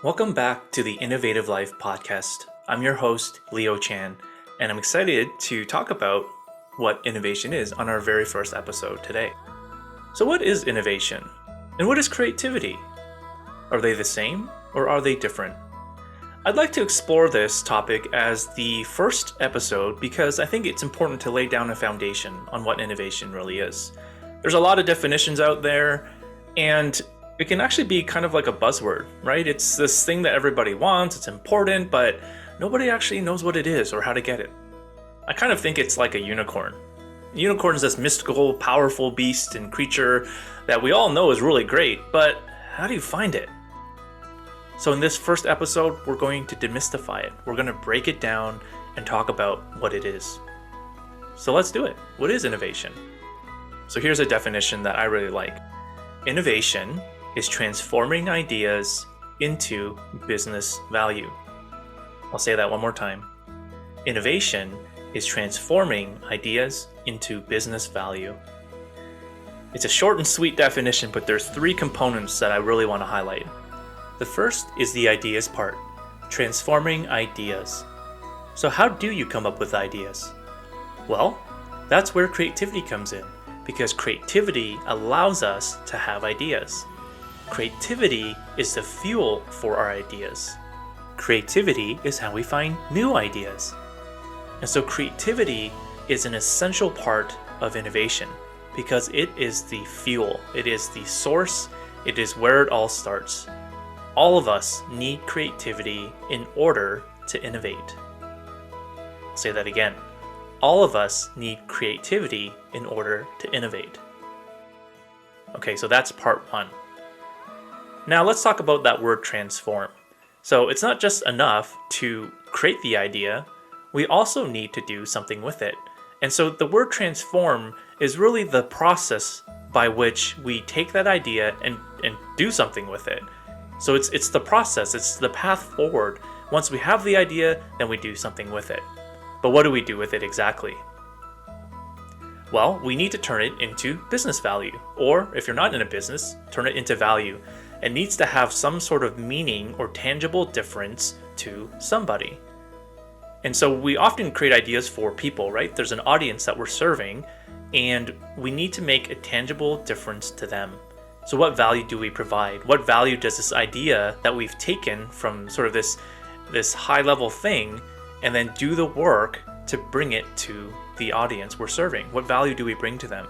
Welcome back to the Innovative Life podcast. I'm your host, Leo Chan, and I'm excited to talk about what innovation is on our very first episode today. So, what is innovation? And what is creativity? Are they the same or are they different? I'd like to explore this topic as the first episode because I think it's important to lay down a foundation on what innovation really is. There's a lot of definitions out there, and it can actually be kind of like a buzzword, right? It's this thing that everybody wants, it's important, but nobody actually knows what it is or how to get it. I kind of think it's like a unicorn. A unicorn is this mystical, powerful beast and creature that we all know is really great, but how do you find it? So in this first episode, we're going to demystify it. We're going to break it down and talk about what it is. So let's do it. What is innovation? So here's a definition that I really like. Innovation is transforming ideas into business value. I'll say that one more time. Innovation is transforming ideas into business value. It's a short and sweet definition, but there's three components that I really want to highlight. The first is the ideas part, transforming ideas. So how do you come up with ideas? Well, that's where creativity comes in, because creativity allows us to have ideas. Creativity is the fuel for our ideas. Creativity is how we find new ideas. And so creativity is an essential part of innovation because it is the fuel, it is the source, it is where it all starts. All of us need creativity in order to innovate. I'll say that again. All of us need creativity in order to innovate. Okay, so that's part one. Now let's talk about that word transform. So it's not just enough to create the idea, we also need to do something with it. And so the word transform is really the process by which we take that idea and do something with it. So it's the process, it's the path forward. Once we have the idea, then we do something with it. But what do we do with it exactly? Well, we need to turn it into business value. Or if you're not in a business, turn it into value. It needs to have some sort of meaning or tangible difference to somebody. And so we often create ideas for people, right? There's an audience that we're serving, and we need to make a tangible difference to them. So what value do we provide? What value does this idea that we've taken from sort of this high-level thing and then do the work to bring it to the audience we're serving? What value do we bring to them?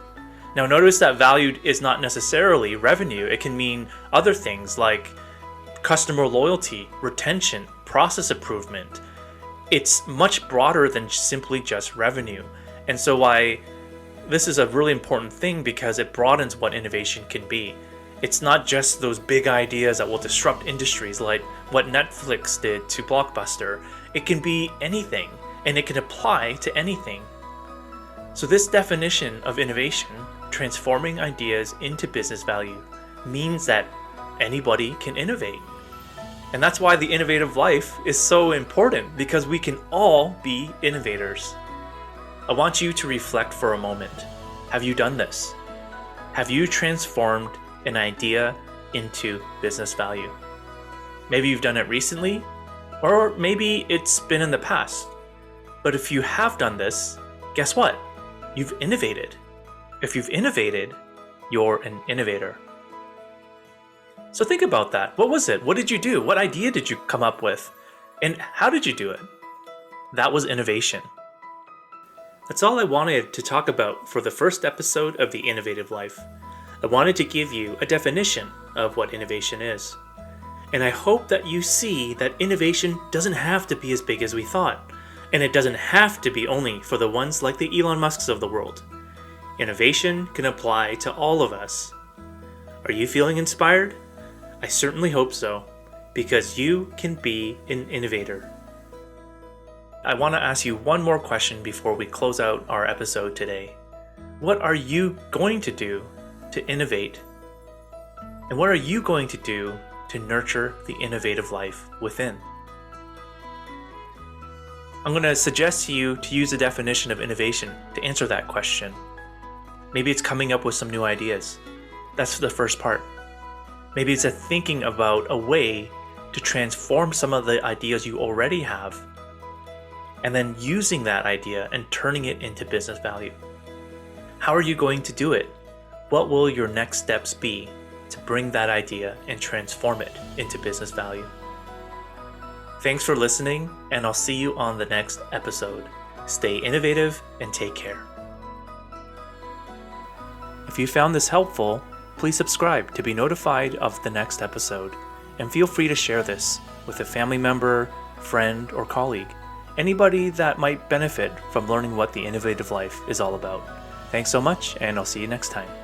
Now notice that value is not necessarily revenue. It can mean other things like customer loyalty, retention, process improvement. It's much broader than simply just revenue. And so why this is a really important thing because it broadens what innovation can be. It's not just those big ideas that will disrupt industries like what Netflix did to Blockbuster. It can be anything, and it can apply to anything. So this definition of innovation, transforming ideas into business value, means that anybody can innovate. And that's why the innovative life is so important, because we can all be innovators. I want you to reflect for a moment. Have you done this? Have you transformed an idea into business value? Maybe you've done it recently, or maybe it's been in the past. But if you have done this, guess what? You've innovated. If you've innovated, you're an innovator. So think about that. What was it? What did you do? What idea did you come up with? And how did you do it? That was innovation. That's all I wanted to talk about for the first episode of The Innovative Life. I wanted to give you a definition of what innovation is. And I hope that you see that innovation doesn't have to be as big as we thought. And it doesn't have to be only for the ones like the Elon Musks of the world. Innovation can apply to all of us. Are you feeling inspired? I certainly hope so, because you can be an innovator. I want to ask you one more question before we close out our episode today. What are you going to do to innovate? And what are you going to do to nurture the innovative life within? I'm going to suggest to you to use the definition of innovation to answer that question. Maybe it's coming up with some new ideas. That's the first part. Maybe it's thinking about a way to transform some of the ideas you already have, and then using that idea and turning it into business value? How are you going to do it? What will your next steps be to bring that idea and transform it into business value? Thanks for listening, and I'll see you on the next episode. Stay innovative and take care. If you found this helpful, please subscribe to be notified of the next episode, and feel free to share this with a family member, friend, or colleague, anybody that might benefit from learning what the innovative life is all about. Thanks so much, and I'll see you next time.